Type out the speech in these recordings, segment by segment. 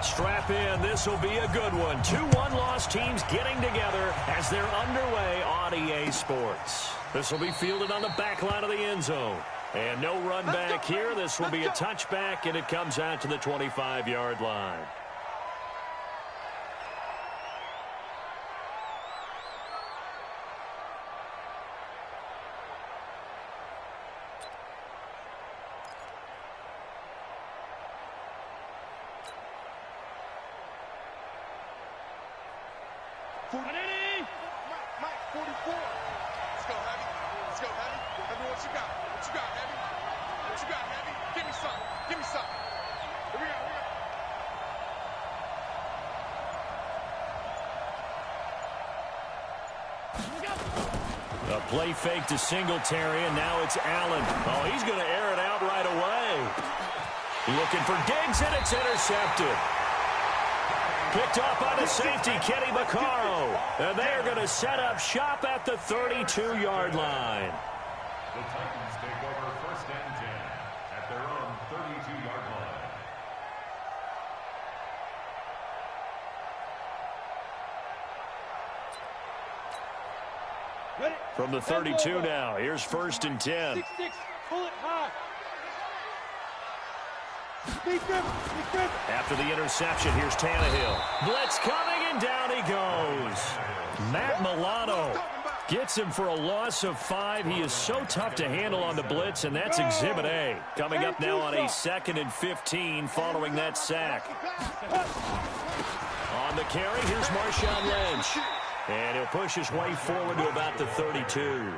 Strap in. This will be a good one. Two one-loss teams getting together as they're underway on EA Sports. This will be fielded on the back line of the end zone. And no run back here. This will be a touchback, and it comes out to the 25-yard line. Mike, 44. Let's go, Heavy. Let's go, Heavy. Heavy, what you got? What you got, Heavy? What you got, Heavy? Give me something. Give me something. Here we go. A play fake to Singletary, and now it's Allen. Oh, he's going to air it out right away. Looking for Diggs, and it's intercepted. Picked up by the safety, Kenny Vaccaro. And they are going to set up shop at the 32-yard line. The Titans take over 1st and 10 at their own 32-yard line. From the 32 now, here's 1st and 10. 6-6, pull it high. After the interception, here's Tannehill. Blitz coming, and down he goes. Matt Milano gets him for a loss of 5. He is so tough to handle on the blitz, and that's Exhibit A. Coming up now on a 2nd and 15 following that sack. On the carry, here's Marshawn Lynch. And he'll push his way forward to about the 32.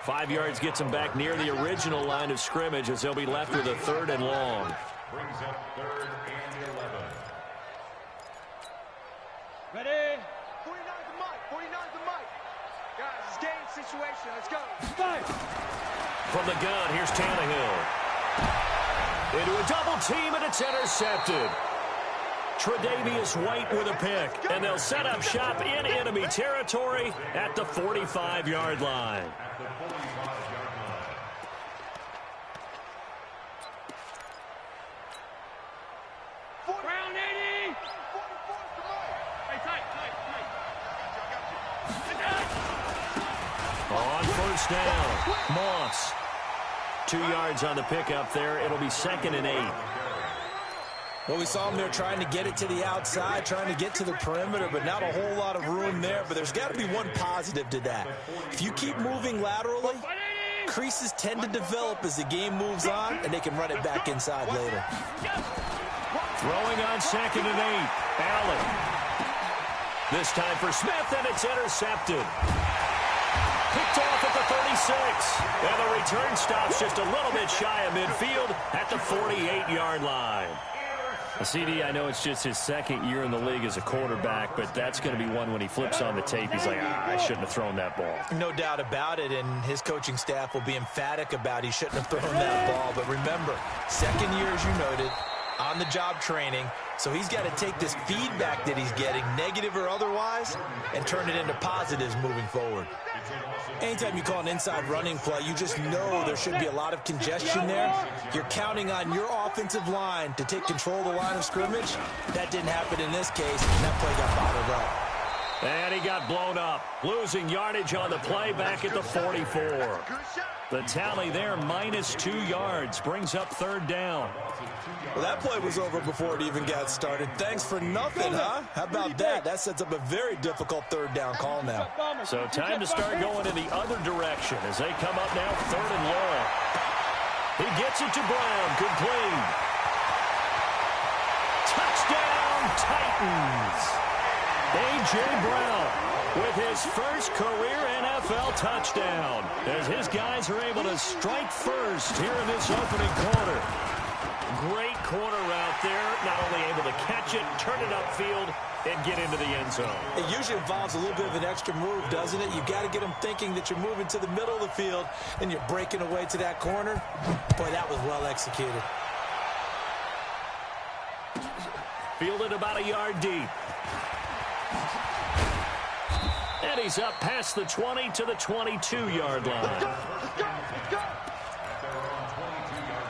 5 yards gets him back near the original line of scrimmage as they'll be left with a 3rd and long. Brings up 3rd and 11. Ready? 49's the mic. 49's the mic. Guys, it's game situation. Let's go. From the gun, here's Tannehill. Into a double team, and it's intercepted. Tre'Davious White with a pick, and they'll set up shop in enemy territory at the 45-yard line. At the 45-yard line. Brown 80. 44's the mic. Hey, tight. On 1st down, Moss. 2 yards on the pickup there. It'll be 2nd and 8. Well, we saw him there trying to get it to the outside, trying to get to the perimeter, but not a whole lot of room there. But there's got to be one positive to that. If you keep moving laterally, creases tend to develop as the game moves on, and they can run it back inside later. Throwing on 2nd and 8. Allen. This time for Smith, and it's intercepted. Picked off at the 36. And the return stops just a little bit shy of midfield at the 48-yard line. CD, I know it's just his 2nd year in the league as a quarterback, but that's going to be one when he flips on the tape. He's like, I shouldn't have thrown that ball. No doubt about it, and his coaching staff will be emphatic about he shouldn't have thrown that ball. But remember, 2nd year, as you noted, on-the-job training, so he's got to take this feedback that he's getting, negative or otherwise, and turn it into positives moving forward. Anytime you call an inside running play, you just know there should be a lot of congestion there. You're counting on your offensive line to take control of the line of scrimmage. That didn't happen in this case, and that play got bottled up. And he got blown up, losing yardage on the play back at the 44. The tally there, -2 yards, brings up 3rd down. Well, that play was over before it even got started. Thanks for nothing, huh? How about that? That sets up a very difficult 3rd down call now. So time to start going in the other direction as they come up now 3rd and long. He gets it to Brown, complete. Touchdown, Titans. A.J. Brown with his first career NFL touchdown as his guys are able to strike first here in this opening quarter. Great corner route there, not only able to catch it, turn it upfield, and get into the end zone. It usually involves a little bit of an extra move, doesn't it? You've got to get them thinking that you're moving to the middle of the field and you're breaking away to that corner. Boy, that was well executed. Fielded about a yard deep. And he's up past the 20 to the 22-yard line. Let's go. At their own 22-yard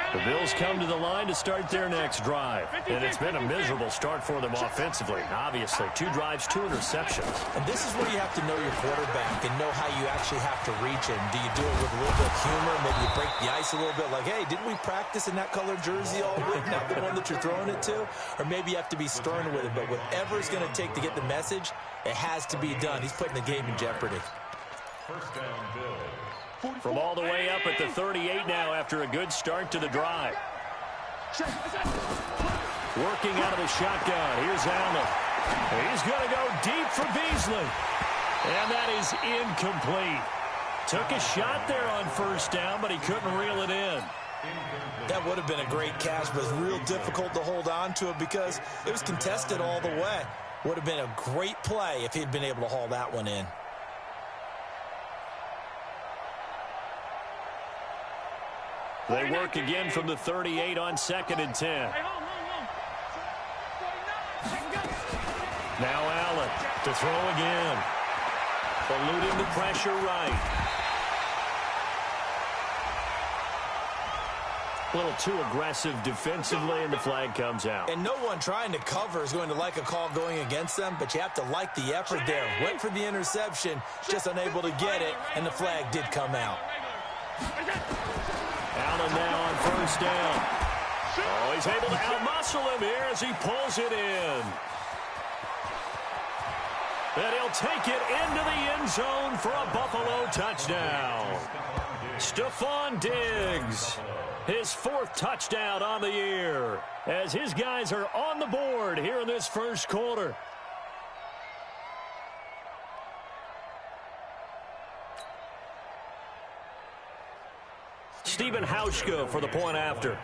line. The Bills come to the line to start their next drive. And it's been a miserable start for them offensively. Obviously, 2 drives, 2 interceptions. And this is where you have to know your quarterback and know how you actually have to reach him. Do you do it with a little bit of humor? Maybe you break the ice a little bit like, hey, didn't we practice in that colored jersey all week, not the one that you're throwing it to? Or maybe you have to be stern with it. But whatever it's going to take to get the message, it has to be done. He's putting the game in jeopardy. First down, Bills. From all the way up at the 38 now after a good start to the drive. Working out of the shotgun. Here's Allen. He's going to go deep for Beasley. And that is incomplete. Took a shot there on first down, but he couldn't reel it in. That would have been a great catch, but it's real difficult to hold on to it because it was contested all the way. Would have been a great play if he'd been able to haul that one in. They work again from the 38 on 2nd and 10. Now Allen to throw again. Eluding the pressure right. A little too aggressive defensively, and the flag comes out. And no one trying to cover is going to like a call going against them, but you have to like the effort there. Went for the interception, just unable to get it, and the flag did come out. Allen now on first down. Oh, he's able to outmuscle him here as he pulls it in. And he'll take it into the end zone for a Buffalo touchdown. Stephon Diggs, his 4th touchdown on the year, as his guys are on the board here in this first quarter. Stephen Hauschka for the point after.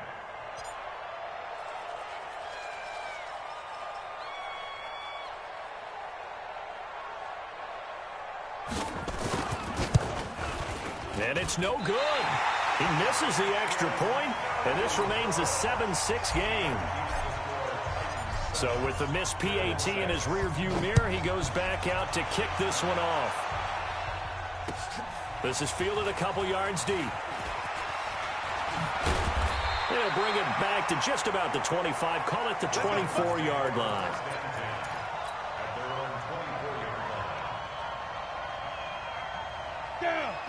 And it's no good. He misses the extra point, and this remains a 7-6 game. So with the missed PAT in his rearview mirror, he goes back out to kick this one off. This is fielded a couple yards deep. They'll bring it back to just about the 25. Call it the 24-yard line.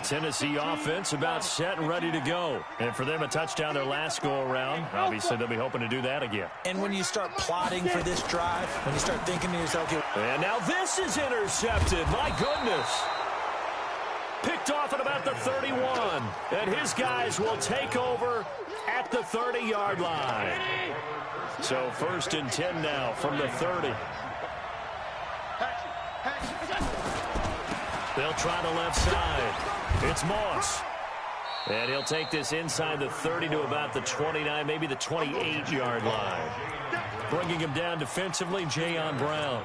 Tennessee offense about set and ready to go. And for them, a touchdown their last go-around. Obviously, they'll be hoping to do that again. And when you start plotting for this drive, when you start thinking to yourself, okay, and now this is intercepted. My goodness. Picked off at about the 31. And his guys will take over at the 30-yard line. So 1st and 10 now from the 30. They'll try the left side. It's Moss. And he'll take this inside the 30 to about the 29, maybe the 28-yard line. Bringing him down defensively, Jayon Brown.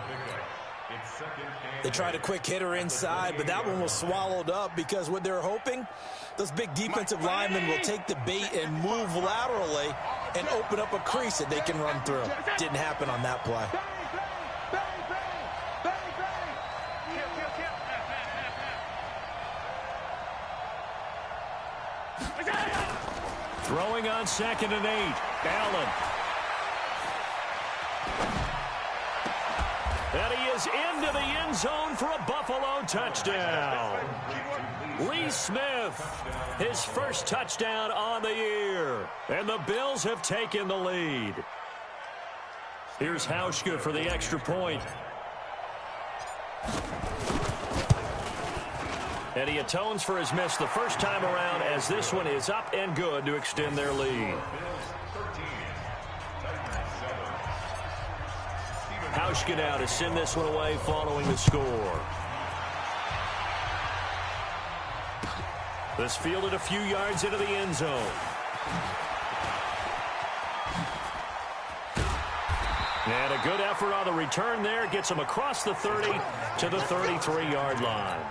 they tried a quick hitter inside, but that one was swallowed up because what they're hoping, those big defensive linemen will take the bait and move laterally and open up a crease that they can run through. Didn't happen on that play. Throwing on 2nd and 8. Allen. And he is into the end zone for a Buffalo touchdown. Lee Smith, his first touchdown on the year. And the Bills have taken the lead. Here's Hauschka for the extra point. And he atones for his miss the first time around as this one is up and good to extend their lead. Hauschka now to send this one away following the score. This fielded a few yards into the end zone. And a good effort on the return there. Gets him across the 30 to the 33-yard line.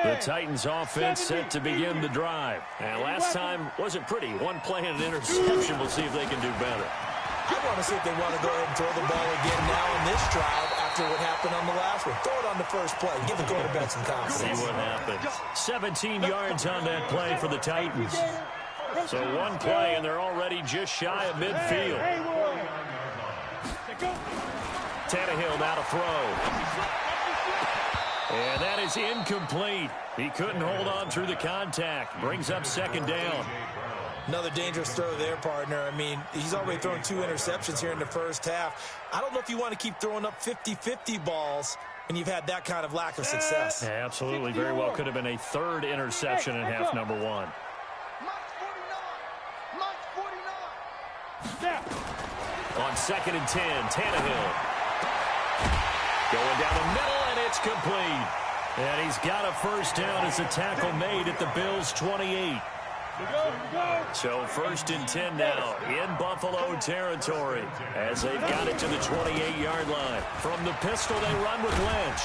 The Titans offense set to begin the drive. And last time wasn't pretty. One play and an interception. We'll see if they can do better. I want to see if they want to go ahead and throw the ball again now in this drive after what happened on the last one. Throw it on the first play. Give the quarterback some confidence. See what happens. 17 yards on that play for the Titans. So one play, and they're already just shy of midfield. Tannehill now to throw. And that is incomplete. He couldn't hold on through the contact. Brings up second down. Another dangerous throw there, partner. I mean, he's already thrown 2 interceptions here in the first half. I don't know if you want to keep throwing up 50-50 balls when you've had that kind of lack of success. Yeah, absolutely. Very well could have been a 3rd interception in half number 1. On 2nd and 10, Tannehill. Going down the middle, and it's complete. And he's got a first down as a tackle made at the Bills' 28. So 1st and 10 now in Buffalo territory as they've got it to the 28-yard line. From the pistol, they run with Lynch.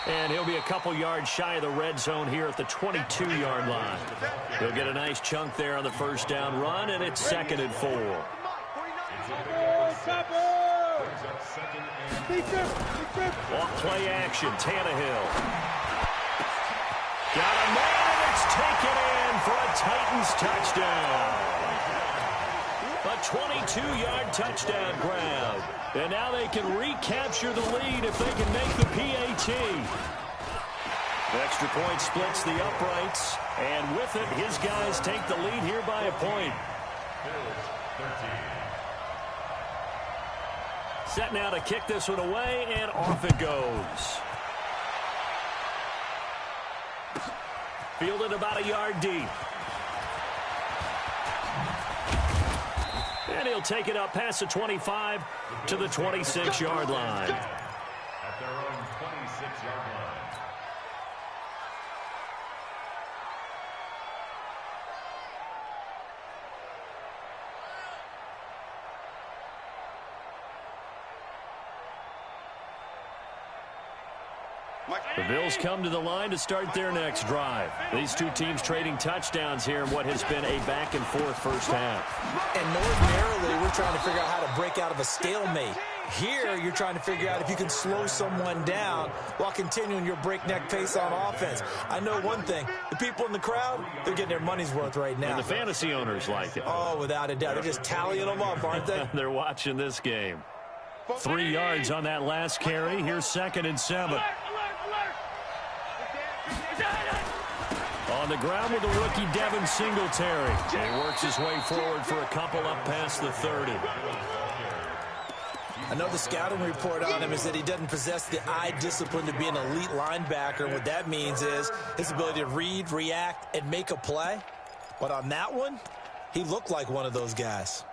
And he'll be a couple yards shy of the red zone here at the 22-yard line. He'll get a nice chunk there on the first down run, and it's 2nd and 4. Off play action, Tannehill. Got a man, and it's taken in for a Titans touchdown. A 22-yard touchdown grab. And now they can recapture the lead if they can make the PAT. Extra point splits the uprights. And with it, his guys take the lead here by a point. Set now to kick this one away, and off it goes. Fielded about a yard deep. And he'll take it up past the 25 to the 26-yard line. At their own 26-yard line. The Bills come to the line to start their next drive. These two teams trading touchdowns here in what has been a back-and-forth first half. And ordinarily, we're trying to figure out how to break out of a stalemate. Here, you're trying to figure out if you can slow someone down while continuing your breakneck pace on offense. I know one thing. The people in the crowd, they're getting their money's worth right now. And the fantasy owners like it. Oh, without a doubt. They're just tallying them up, aren't they? They're watching this game. 3 yards on that last carry. Here's 2nd and 7. On the ground with the rookie Devin Singletary. He works his way forward for a couple up past the 30. I know the scouting report on him is that he doesn't possess the eye discipline to be an elite linebacker. And what that means is his ability to read, react, and make a play. But on that one, he looked like one of those guys.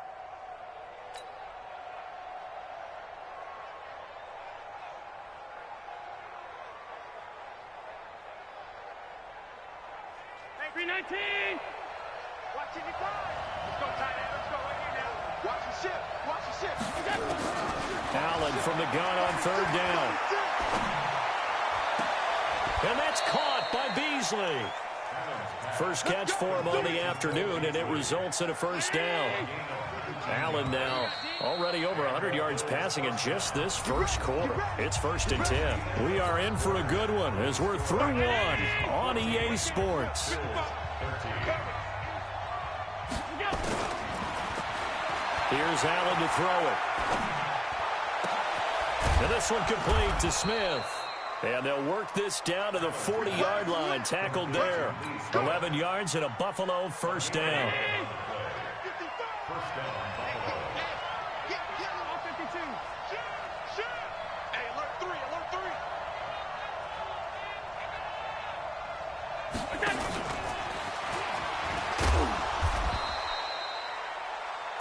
Watch it, let's go, tight end. Let's go right here now. Watch the ship. Watch the ship. Allen from the gun on 3rd down. And that's caught by Beasley. First catch for him on the afternoon, and it results in a first down. Allen now already over 100 yards passing in just this first quarter. It's 1st and 10. We are in for a good one as we're through one on EA Sports. Here's Allen to throw it. And this one complete to Smith. And they'll work this down to the 40-yard line. Tackled there. 11 yards and a Buffalo first down. First down, Buffalo. Hey, alert 3, alert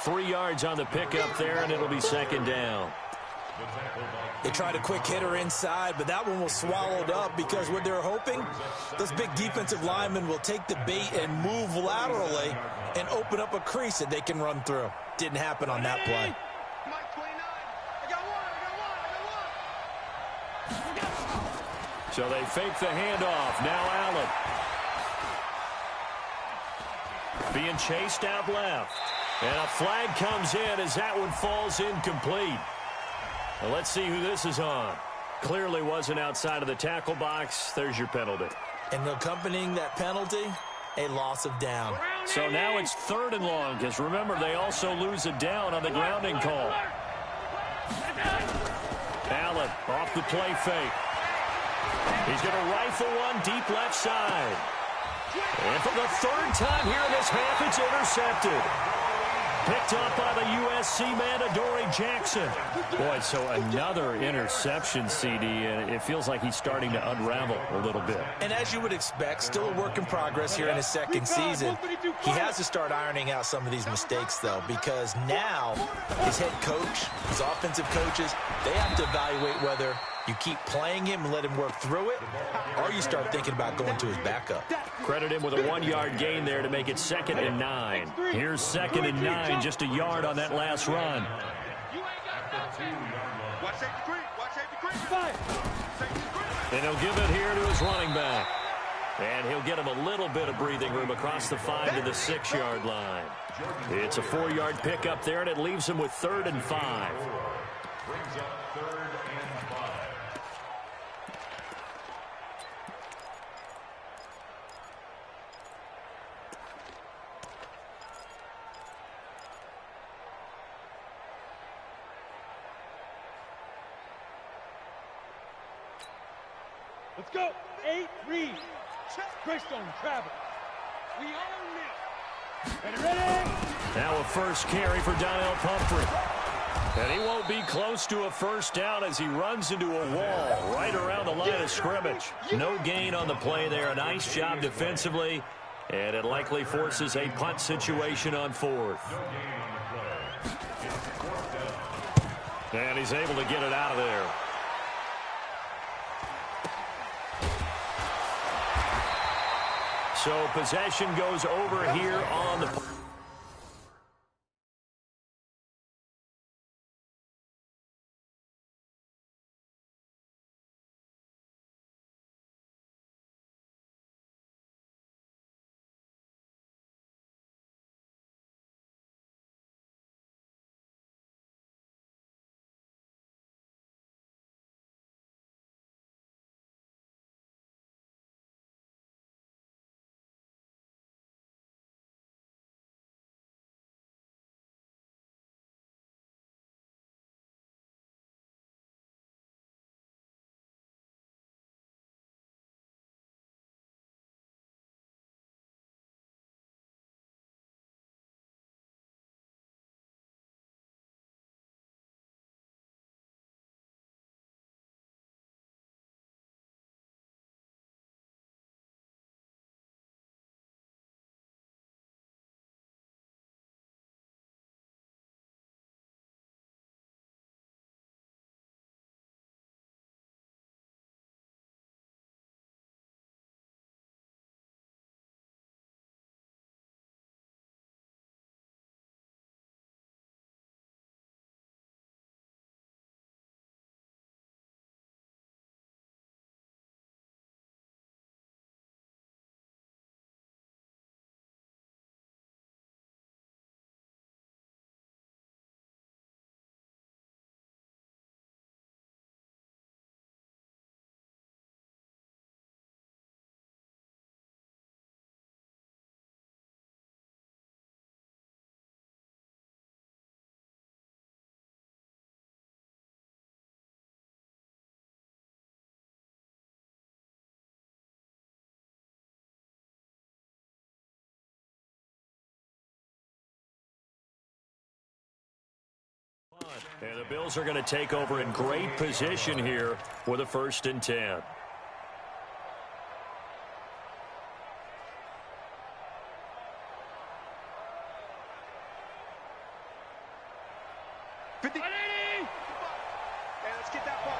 3. 3 yards on the pickup there, and it'll be 2nd down. They tried a quick hitter inside, but that one was swallowed up because what they're hoping, those big defensive linemen will take the bait and move laterally and open up a crease that they can run through. Didn't happen on that play. Mike 29. I got one. So they fake the handoff. Now Allen. Being chased out left. And a flag comes in as that one falls incomplete. Well, let's see who this is on. Clearly wasn't outside of the tackle box. There's your penalty. And accompanying that penalty, a loss of down. So now it's 3rd and long, because remember, they also lose a down on the grounding call. Allen off the play fake. He's going to rifle one deep left side. And for the 3rd time here in this half, it's intercepted. Picked up by the USC man, Adoree Jackson. Boy, so another interception, CD, and it feels like he's starting to unravel a little bit. And as you would expect, still a work in progress here in his 2nd season. He has to start ironing out some of these mistakes, though, because now his head coach, his offensive coaches, they have to evaluate whether you keep playing him and let him work through it, or you start thinking about going to his backup. Credit him with a 1-yard gain there to make it 2nd and 9. Here's 2nd and 9, just a yard on that last run. And he'll give it here to his running back. And he'll get him a little bit of breathing room across the 5 to the 6-yard line. It's a 4-yard pickup there, and it leaves him with 3rd and 5. Brings up 3rd and 5. Let's go. 8 read. Greystone travel. We own this. Ready? Now a first carry for Donnell Pumphrey. And he won't be close to a first down as he runs into a wall right around the line of scrimmage. No gain on the play there. A nice job defensively. And it likely forces a punt situation on 4th. And he's able to get it out of there. So possession goes over here on the... And the Bills are going to take over in great position here with a 1st and 10. Let's get that ball.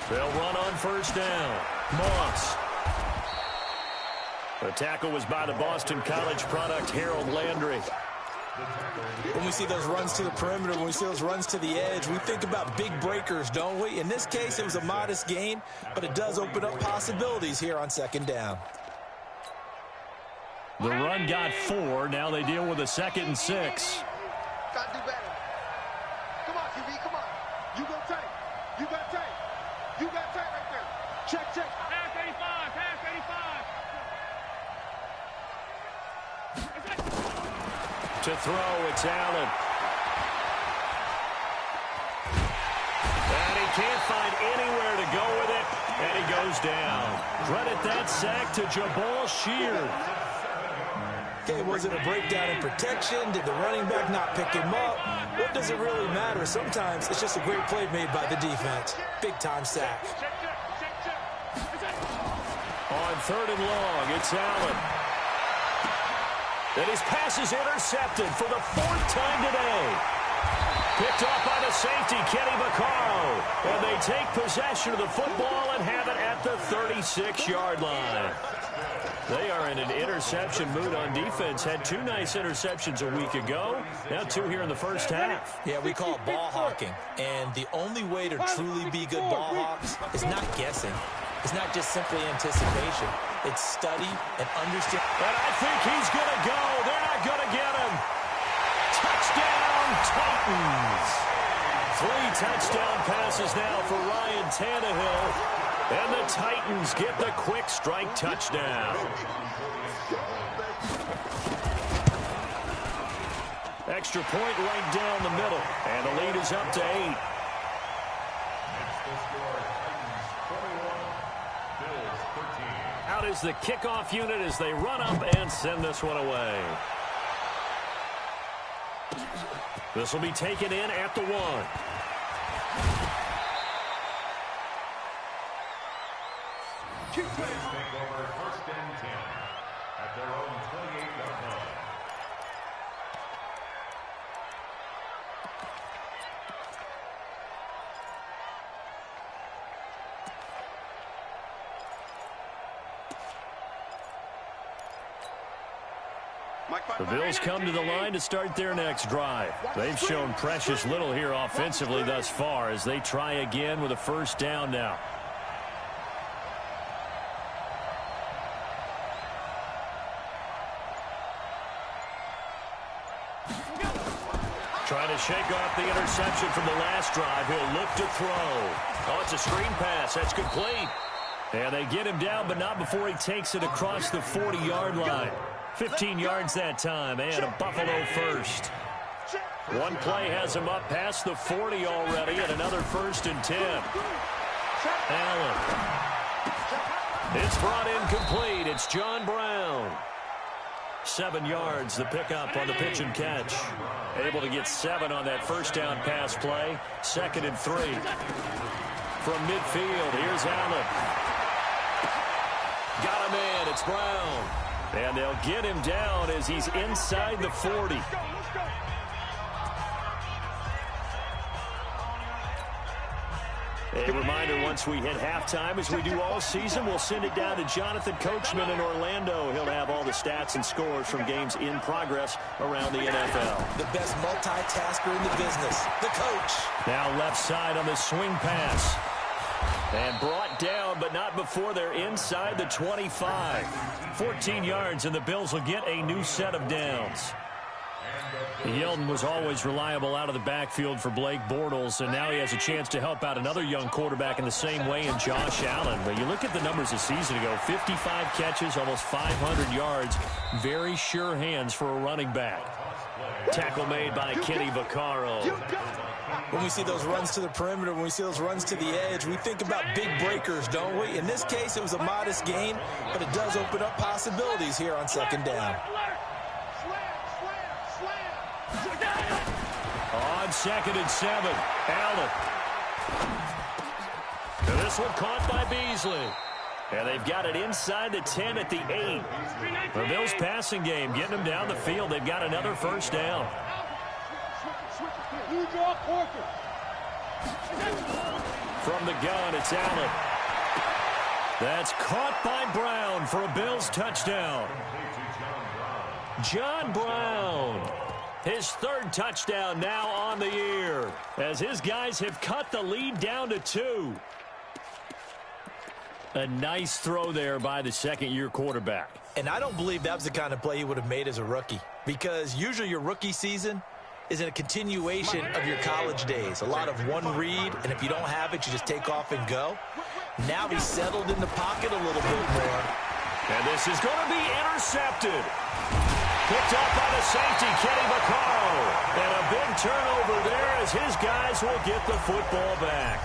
They'll run on 1st down. Moss. The tackle was by the Boston College product, Harold Landry. When we see those runs to the perimeter, when we see those runs to the edge, we think about big breakers, don't we? In this case, it was a modest gain, but it does open up possibilities here on 2nd down. The run got 4. Now they deal with a 2nd and 6. Gotta do better. You got tight. You got tight right there. Check, check. Pass 85, pass 85. To throw, it's Allen. And he can't find anywhere to go with it, and he goes down. Credit that sack to Jabaal Sheard. Okay, was it a breakdown in protection? Did the running back not pick him up? What does it really matter? Sometimes it's just a great play made by the defense. Big-time sack. Check, check, check, check. On 3rd and long, it's Allen. And his pass is intercepted for the 4th time today. Picked off by the safety, Kenny Vaccaro. And they take possession of the football and have it at the 36-yard line. They are in an interception mood on defense. Had 2 nice interceptions a week ago. Now 2 here in the first half. Yeah, we call it ball hawking. And the only way to truly be good ball hawks is not guessing. It's not just simply anticipation. It's study and understand. And I think he's going to go. They're not going to get him. Touchdown, Titans. 3 touchdown passes now for Ryan Tannehill. And the Titans get the quick strike touchdown. Extra point right down the middle. And the lead is up to 8. Out is the kickoff unit as they run up and send this one away. This will be taken in at the 1. Take over 1st and 10 at their own 28-yard line. The Bills come to the line to start their next drive. They've shown precious little here offensively thus far as they try again with a 1st down now. Trying to shake off the interception from the last drive. He'll look to throw. Oh, it's a screen pass. That's complete. And they get him down, but not before he takes it across the 40-yard line. 15 yards that time, and a Buffalo first. One play has him up past the 40 already, and another 1st and 10. Allen. It's brought in complete. It's John Brown. 7 yards, the pickup on the pitch and catch. Able to get 7 on that 1st down pass play. 2nd and 3. From midfield, here's Allen. Got him in. It's Brown. And they'll get him down as he's inside the 40. A reminder, once we hit halftime, as we do all season, we'll send it down to Jonathan Coachman in Orlando. He'll have all the stats and scores from games in progress around the NFL. The best multitasker in the business, the coach. Now left side on the swing pass. And brought down, but not before they're inside the 25. 14 yards, and the Bills will get a new set of downs. Yeldon was always reliable out of the backfield for Blake Bortles, and now he has a chance to help out another young quarterback in the same way in Josh Allen. But you look at the numbers a season ago, 55 catches, almost 500 yards. Very sure hands for a running back. Tackle made by Kenny Vaccaro. When we see those runs to the perimeter, when we see those runs to the edge, we think about big breakers, don't we? In this case, it was a modest gain, but it does open up possibilities here on 2nd down. On 2nd and 7, Allen. And this one caught by Beasley. And they've got it inside the 10 at the 8. The Bills passing game getting them down the field. They've got another 1st down. From the gun, it's Allen. That's caught by Brown for a Bills touchdown. John Brown. His 3rd touchdown now on the year, as his guys have cut the lead down to 2. A nice throw there by the 2nd-year quarterback. And I don't believe that was the kind of play he would have made as a rookie, because usually your rookie season, is a continuation of your college days. A lot of one read, and if you don't have it, you just take off and go. Now he's settled in the pocket a little bit more. And this is going to be intercepted. Picked up by the safety, Kenny Vaccaro. And a big turnover there as his guys will get the football back.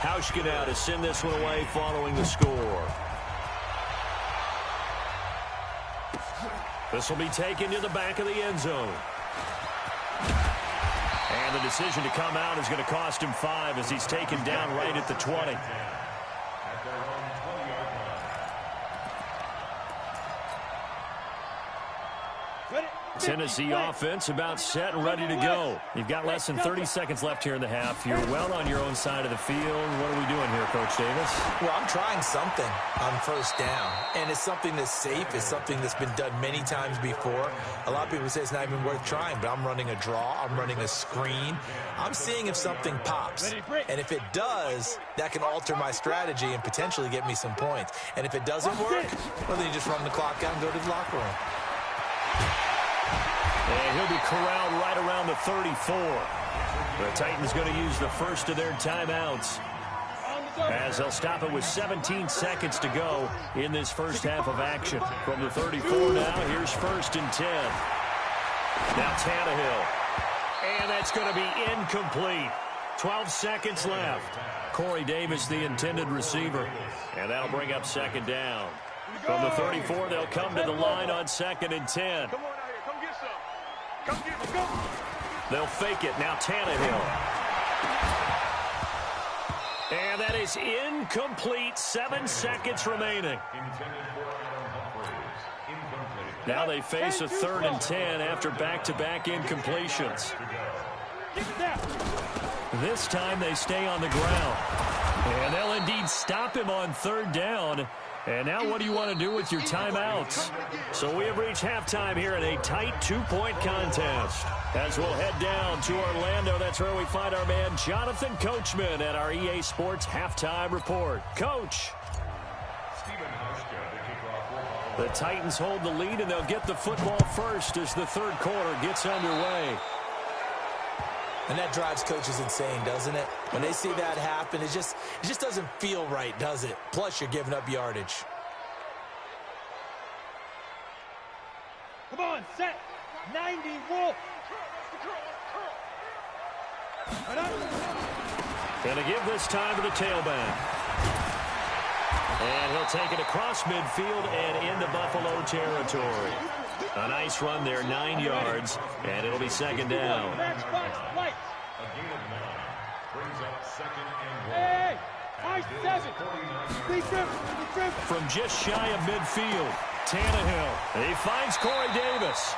Hauschka now to send this one away following the score. This will be taken to the back of the end zone. And the decision to come out is going to cost him 5 as he's taken down right at the 20. Tennessee offense about set and ready to go. You've got less than 30 seconds left here in the half. You're well on your own side of the field. What are we doing here, Coach Davis? Well, I'm trying something on first down, and it's something that's safe. It's something that's been done many times before. A lot of people say it's not even worth trying, but I'm running a draw. I'm running a screen. I'm seeing if something pops, and if it does, that can alter my strategy and potentially get me some points. And if it doesn't work, well, then you just run the clock out and go to the locker room. And he'll be corralled right around the 34. The Titans going to use the first of their timeouts as they'll stop it with 17 seconds to go in this first half of action. From the 34 now, here's 1st and 10. Now Tannehill. And that's going to be incomplete. 12 seconds left. Corey Davis, the intended receiver. And that'll bring up 2nd down. From the 34, they'll come to the line on 2nd and 10. They'll fake it. Now Tannehill. And that is incomplete. 7 seconds remaining. Now they face a 3rd and 10 after back-to-back incompletions. This time they stay on the ground. And they'll indeed stop him on 3rd down. And now what do you want to do with your timeouts? So we have reached halftime here in a tight 2-point contest. As we'll head down to Orlando, that's where we find our man Jonathan Coachman at our EA Sports Halftime Report. Coach. The Titans hold the lead, and they'll get the football first as the 3rd quarter gets underway. And that drives coaches insane, doesn't it? When they see that happen, it just doesn't feel right, does it? Plus, you're giving up yardage. Come on, set. 90, roll. Going to give this time to the tailback. And he'll take it across midfield and into Buffalo territory. A nice run there, 9 yards, and it'll be 2nd down. A gain of 9 brings up 2nd and 1. Hey, high 7. From just shy of midfield, Tannehill. He finds Corey Davis.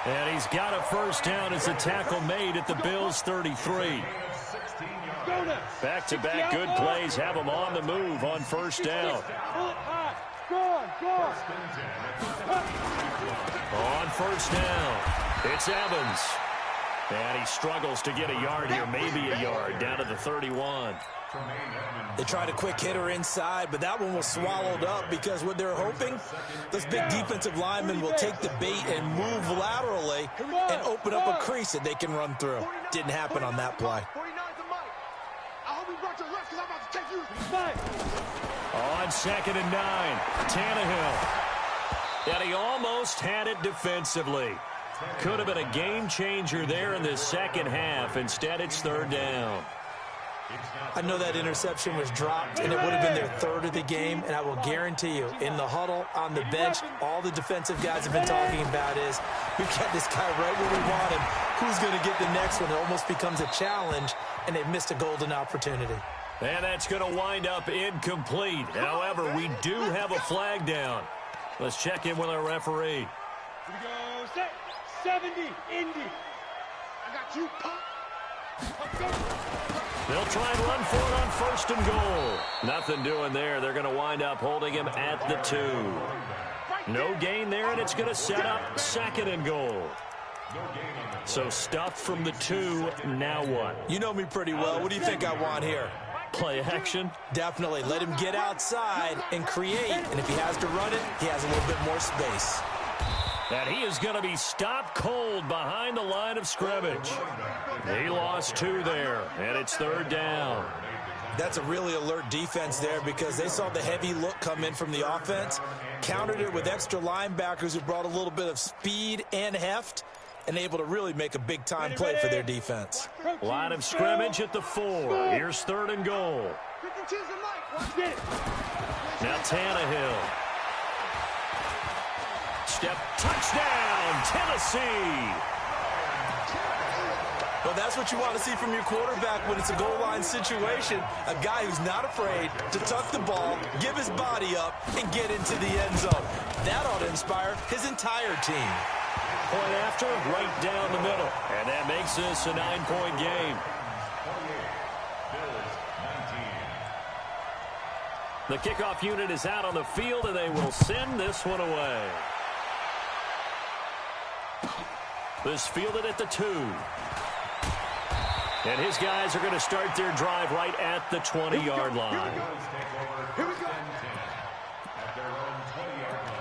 And he's got a 1st down as the tackle made at the Bills' 33. Back-to-back good plays have them on the move on 1st down. On 1st down, it's Evans. And he struggles to get a yard here, maybe a yard, down to the 31. They tried a quick hitter inside, but that one was swallowed up because what they're hoping, those big defensive linemen will take the bait and move laterally and open up a crease that they can run through. Didn't happen on that play. On 2nd and 9, Tannehill. And he almost had it defensively. Could have been a game changer there in the 2nd half. Instead, it's 3rd down. I know that interception was dropped, and it would have been their 3rd of the game, and I will guarantee you, in the huddle, on the bench, all the defensive guys have been talking about is, we've got this guy right where we want him. Who's going to get the next one? It almost becomes a challenge, and they've missed a golden opportunity. And that's going to wind up incomplete. However, we do have a flag down. Let's check in with our referee. Here we go, set. 70, Indy. I got you, pop. They'll try and run for it on 1st and goal. Nothing doing there. They're going to wind up holding him at the 2. No gain there, and it's going to set up 2nd and goal. So stuffed from the 2. Now what? You know me pretty well. What do you think I want here? Play action? Definitely. Let him get outside and create. And if he has to run it, he has a little bit more space. And he is going to be stopped cold behind the line of scrimmage. He lost 2 there, and it's 3rd down. That's a really alert defense there because they saw the heavy look come in from the offense, countered it with extra linebackers who brought a little bit of speed and heft, and able to really make a big-time play for their defense. Line of scrimmage at the 4. Here's 3rd and goal. Now Tannehill. Step touchdown, Tennessee. Well, that's what you want to see from your quarterback when it's a goal line situation. A guy who's not afraid to tuck the ball, give his body up, and get into the end zone. That ought to inspire his entire team. Point after, right down the middle. And that makes this a 9-point game. The kickoff unit is out on the field, and they will send this one away. This fielded at the 2. And his guys are going to start their drive right at the 20-yard line. Here we go. At their own 20-yard line.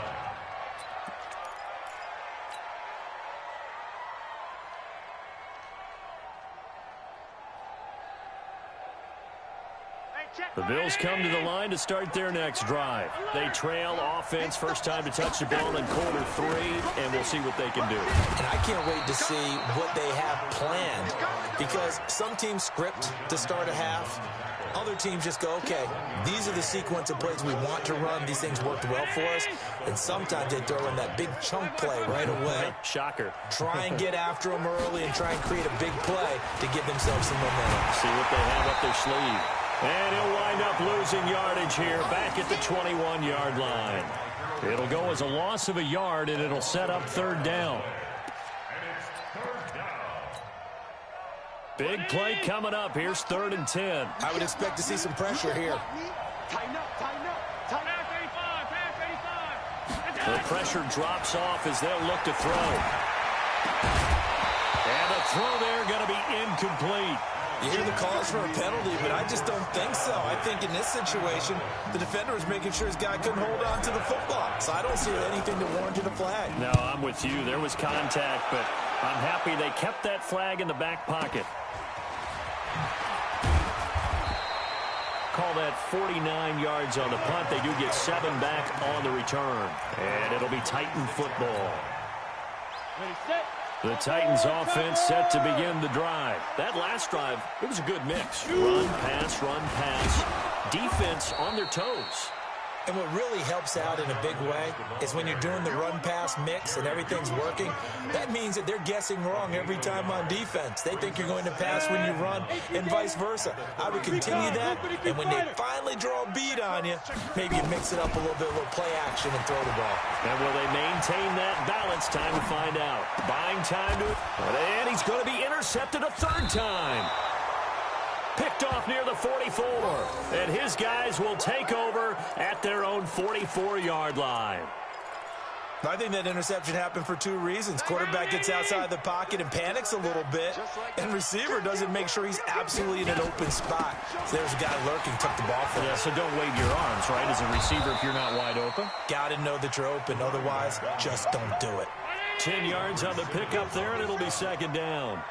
The Bills come to the line to start their next drive. They trail offense, first time to touch the ball in quarter 3, and we'll see what they can do. And I can't wait to see what they have planned because some teams script to start a half. Other teams just go, okay, these are the sequence of plays we want to run. These things worked well for us. And sometimes they throw in that big chunk play right away. Shocker. Try and get after them early and try and create a big play to give themselves some momentum. See what they have up their sleeve. And he'll wind up losing yardage here back at the 21-yard line. It'll go as a loss of a yard, and it'll set up 3rd down. Big play coming up. Here's 3rd and 10. I would expect to see some pressure here. Tighten up, tighten up, tighten up. The pressure drops off as they'll look to throw. And the throw there going to be incomplete. You hear the calls for a penalty, but I just don't think so. I think in this situation, the defender was making sure his guy couldn't hold on to the football. So I don't see anything that warranted a flag. No, I'm with you. There was contact, but I'm happy they kept that flag in the back pocket. Call that 49 yards on the punt. They do get 7 back on the return. And it'll be Titan football. The Titans offense set to begin the drive. That last drive, it was a good mix. Run, pass, defense on their toes. And what really helps out in a big way is when you're doing the run-pass mix and everything's working, that means that they're guessing wrong every time on defense. They think you're going to pass when you run and vice versa. I would continue that, and when they finally draw a beat on you, maybe you mix it up a little bit, a little play action and throw the ball. And will they maintain that balance? Time to find out. Buying time to it, and he's going to be intercepted a 3rd time. Picked off near the 44, and his guys will take over at their own 44-yard line. I think that interception happened for 2 reasons. Quarterback gets outside the pocket and panics a little bit, and receiver doesn't make sure he's absolutely in an open spot. So there's a guy lurking, took the ball from him. Yeah, so don't wave your arms, right, as a receiver if you're not wide open. Got to know that you're open. Otherwise, just don't do it. 10 yards on the pickup there, and it'll be 2nd down.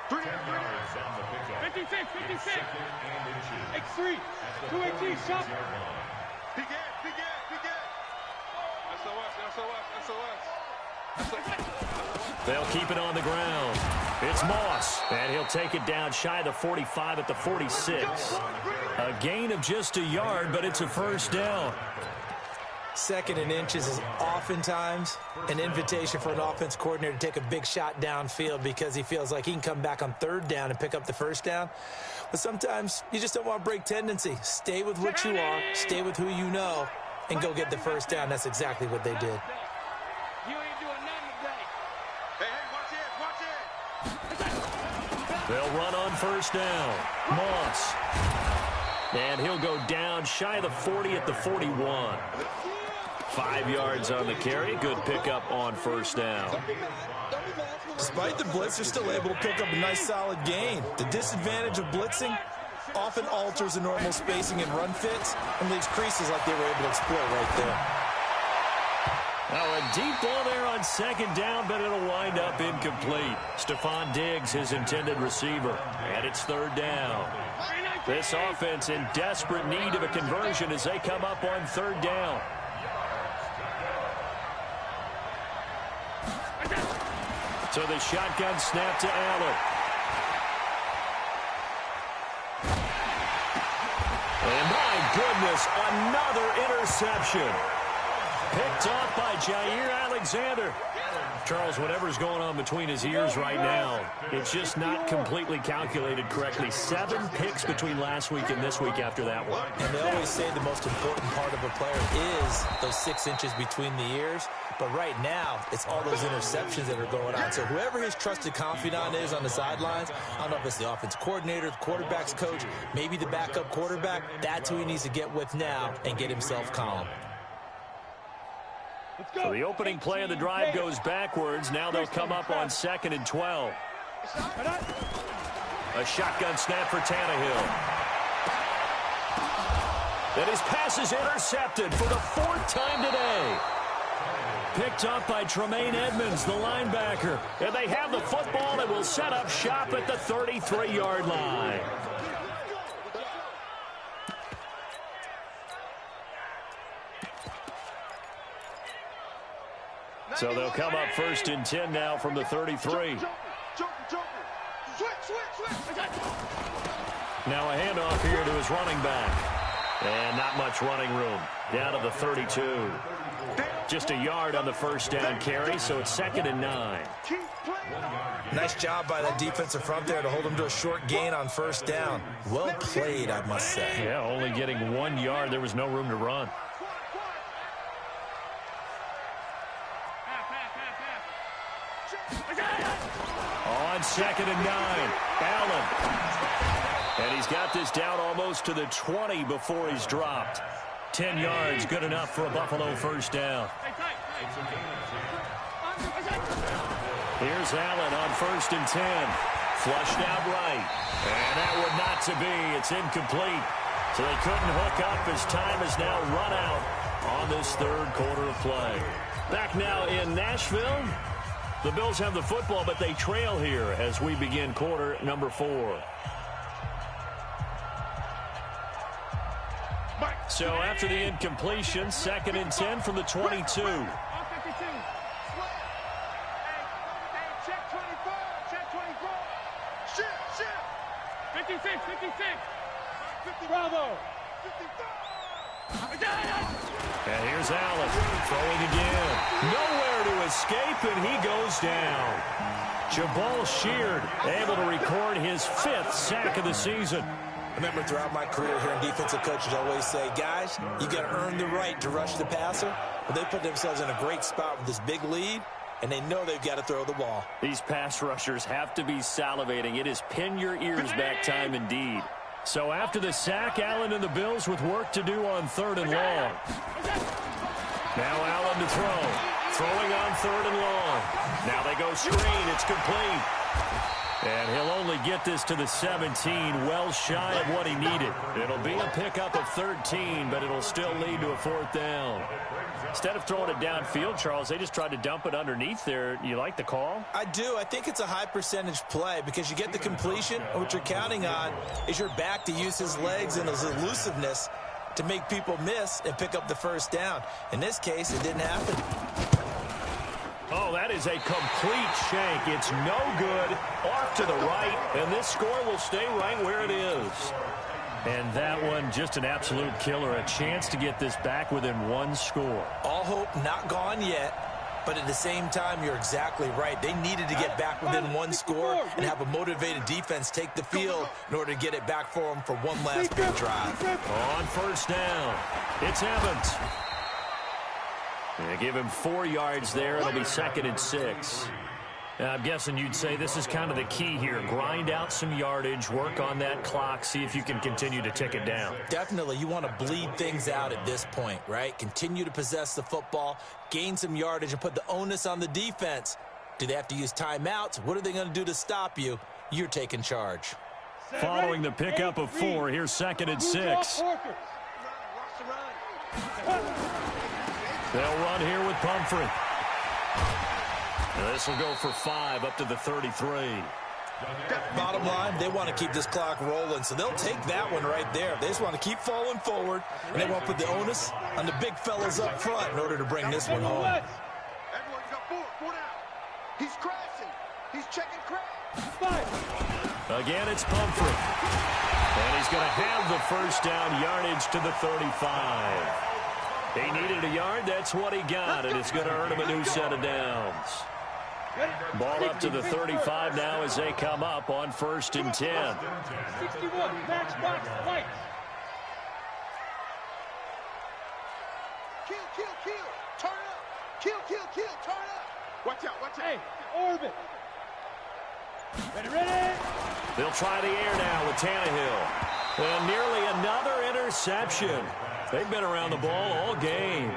56, 56. X3, 218, shot. Big Ed. SOS. They'll keep it on the ground. It's Moss, and he'll take it down shy of the 45 at the 46. A gain of just a yard, but it's a 1st down. 2nd and inches is oftentimes an invitation for an offense coordinator to take a big shot downfield because he feels like he can come back on 3rd down and pick up the 1st down. But sometimes you just don't want to break tendency. Stay with what you are, stay with who you know, and go get the 1st down. That's exactly what they did. You ain't doing nothing today. Hey, watch it. They'll run on 1st down. Moss. And he'll go down shy of the 40 at the 41. 5 yards on the carry. Good pickup on 1st down. Despite the blitz, they're still able to pick up a nice solid gain. The disadvantage of blitzing often alters the normal spacing and run fits and leaves creases like they were able to exploit right there. Oh, a deep ball there on second down, but it'll wind up incomplete. Stephon Diggs, his intended receiver, and it's third down. This offense in desperate need of a conversion as they come up on third down. So the shotgun snap to Allen. And my goodness, another interception. Picked off by Jair Alexander. Charles, whatever's going on between his ears right now, it's just not completely calculated correctly. 7 picks between last week and this week after that one. And they always say the most important part of a player is those 6 inches between the ears. But right now, it's all those interceptions that are going on. So whoever his trusted confidant is on the sidelines, I don't know if it's the offensive coordinator, the quarterback's coach, maybe the backup quarterback, that's who he needs to get with now and get himself calm. So the opening play of the drive goes backwards. Now they'll come up on 2nd and 12. A shotgun snap for Tannehill. And his pass is intercepted for the 4th time today. Picked up by Tremaine Edmonds, the linebacker. And they have the football and will set up shop at the 33-yard line. So they'll come up 1st and 10 now from the 33. Now a handoff here to his running back. And not much running room. Down to the 32. Just a yard on the first down carry, so it's 2nd and 9. Nice job by that defensive front there to hold him to a short gain on first down. Well played, I must say. Yeah, only getting 1 yard. There was no room to run. On 2nd and 9, Allen. And he's got this down almost to the 20 before he's dropped. 10 yards, good enough for a Buffalo first down. Here's Allen on 1st and 10. Flushed out right. And that would not to be. It's incomplete. So they couldn't hook up as time is now run out on this 3rd quarter of play. Back now in Nashville. The Bills have the football, but they trail here as we begin quarter number 4. So after the incompletion, 2nd and 10 from the 22. Check 24. Check 24. Shift. 56. 50. Bravo. 55. And here's Allen throwing again. Nowhere to escape, and he goes down. Jabal Sheard able to record his 5th sack of the season. I remember throughout my career hearing defensive coaches always say, guys, you got to earn the right to rush the passer. But they put themselves in a great spot with this big lead, and they know they've got to throw the ball. These pass rushers have to be salivating. It is pin your ears back time indeed. So after the sack, Allen and the Bills with work to do on 3rd and long. Now Allen to throw. Throwing on 3rd and long. Now they go screen. It's complete. And he'll only get this to the 17, well shy of what he needed. It'll be a pickup of 13, but it'll still lead to a 4th down. Instead of throwing it downfield, Charles, they just tried to dump it underneath there. You like the call? I do. I think it's a high percentage play because you get the completion, and what you're counting on is your back to use his legs and his elusiveness to make people miss and pick up the first down. In this case, it didn't happen. Oh, that is a complete shank. It's no good. Off to the right, and this score will stay right where it is. And that one, just an absolute killer. A chance to get this back within 1 score. All hope not gone yet, but at the same time, you're exactly right. They needed to get back within 1 score and have a motivated defense take the field in order to get it back for them for one last big drive. On 1st down, it's Evans. They give him 4 yards there. It'll be 2nd and 6. Now, I'm guessing you'd say this is kind of the key here. Grind out some yardage, work on that clock, see if you can continue to tick it down. Definitely. You want to bleed things out at this point, right? Continue to possess the football, gain some yardage, and put the onus on the defense. Do they have to use timeouts? What are they going to do to stop you? You're taking charge. Following the pickup of 4, here's 2nd and 6. They'll run here with Pumphrey. This will go for 5 up to the 33. Bottom line, they want to keep this clock rolling, so they'll take that one right there. They just want to keep falling forward, and they want to put the onus on the big fellas up front in order to bring this one home. Everyone's got 4 down. He's crashing. He's checking crash. Again, it's Pumphrey. And he's going to have the first down, yardage to the 35. He needed a yard. That's what he got, and it's going to earn him a new set of downs. Ball up to the 35 now as they come up on 1st and 10. 61, matchbox fight. Kill. Turn up. Kill. Turn up. Watch out. Hey, orbit. Ready. They'll try the air now with Tannehill. And nearly another interception. They've been around the ball all game.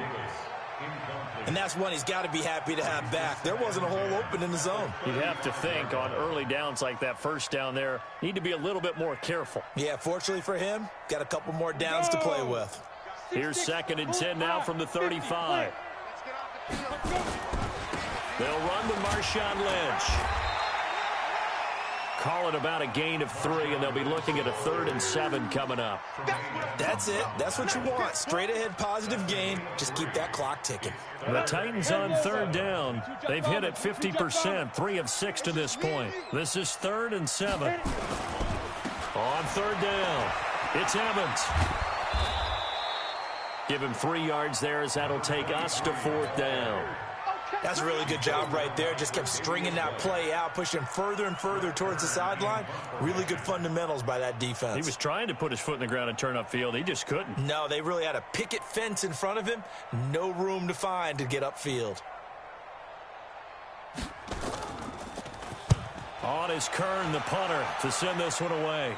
And that's one he's got to be happy to have back. There wasn't a hole open in the zone. You'd have to think on early downs like that first down there, need to be a little bit more careful. Yeah, fortunately for him, got a couple more downs to play with. Here's 2nd and 10 now from the 35. They'll run with Marshawn Lynch. Call it about a gain of 3, and they'll be looking at a 3rd and 7 coming up. That's it. That's what you want. Straight ahead positive gain. Just keep that clock ticking. The Titans on 3rd down. They've hit it 50%, 3 of 6 to this point. This is 3rd and 7. On 3rd down, it's Evans. Give him 3 yards there as that'll take us to 4th down. That's a really good job right there. Just kept stringing that play out, pushing further and further towards the sideline. Really good fundamentals by that defense. He was trying to put his foot in the ground and turn upfield. He just couldn't. No, they really had a picket fence in front of him. No room to find to get upfield. On is Kern, the punter, to send this one away.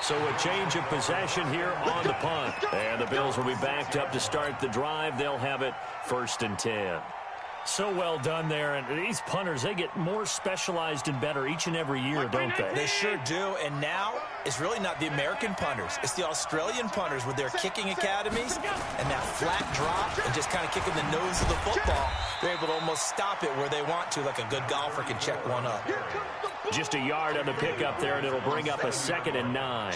So a change of possession here on the punt. And the Bills will be backed up to start the drive. They'll have it 1st and 10. So well done there. And these punters, they get more specialized and better each and every year, don't they? They sure do. And now it's really not the American punters. It's the Australian punters with their kicking academies and that flat drop and just kind of kicking the nose of the football. They're able to almost stop it where they want to, like a good golfer can check one up. Just a yard on the pickup there, and it'll bring up a 2nd and 9.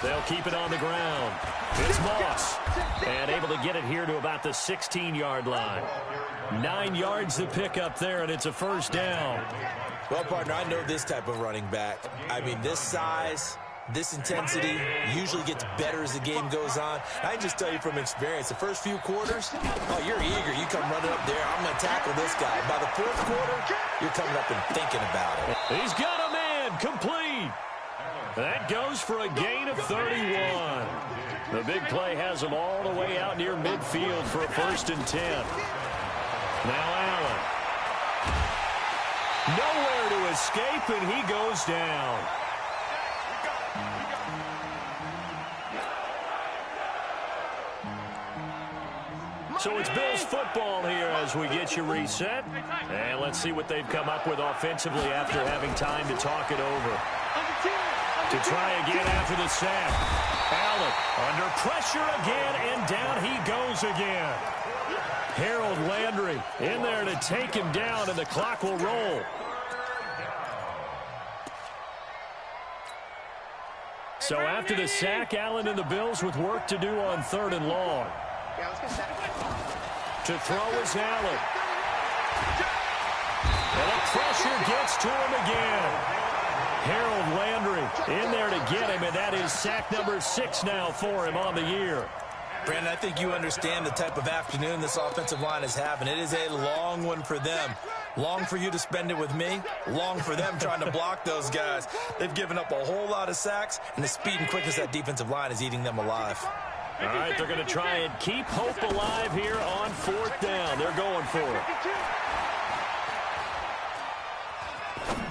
They'll keep it on the ground. It's Moss. And able to get it here to about the 16-yard line. 9 yards to pick up there, and it's a 1st down. Well, partner, I know this type of running back. I mean, this size, this intensity usually gets better as the game goes on. I can just tell you from experience, the first few quarters, oh, you're eager. You come running up there, I'm going to tackle this guy. By the 4th quarter, you're coming up and thinking about it. He's got a man, complete. That goes for a gain of 31. The big play has him all the way out near midfield for a 1st and 10. Now Allen. Nowhere to escape, and he goes down. So it's Bills football here as we get you reset. And let's see what they've come up with offensively after having time to talk it over. To try again after the sack. Allen under pressure again, and down he goes again. Harold Landry in there to take him down, and the clock will roll. So after the sack, Allen and the Bills with work to do on 3rd and long. To throw is Allen. And the pressure gets to him again. Harold Landry in there to get him, and that is sack number 6 now for him on the year. Brandon, I think you understand the type of afternoon this offensive line is having. It is a long one for them. Long for you to spend it with me. Long for them trying to block those guys. They've given up a whole lot of sacks, and the speed and quickness of that defensive line is eating them alive. All right, they're going to try and keep hope alive here on 4th down. They're going for it.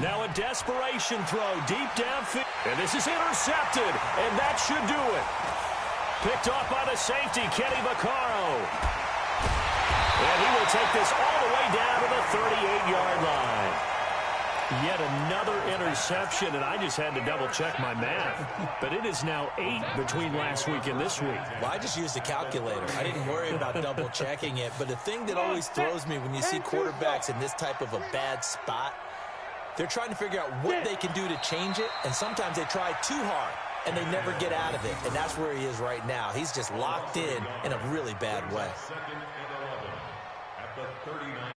Now a desperation throw deep downfield. And this is intercepted, and that should do it. Picked off by the safety, Kenny Vaccaro. And he will take this all the way down to the 38-yard line. Yet another interception, and I just had to double-check my math. But it is now 8 between last week and this week. Well, I just used a calculator. I didn't worry about double-checking it. But the thing that always throws me when you see quarterbacks in this type of a bad spot, they're trying to figure out what they can do to change it, and sometimes they try too hard, and they never get out of it. And that's where he is right now. He's just locked in a really bad way. Second and 11 at the 39.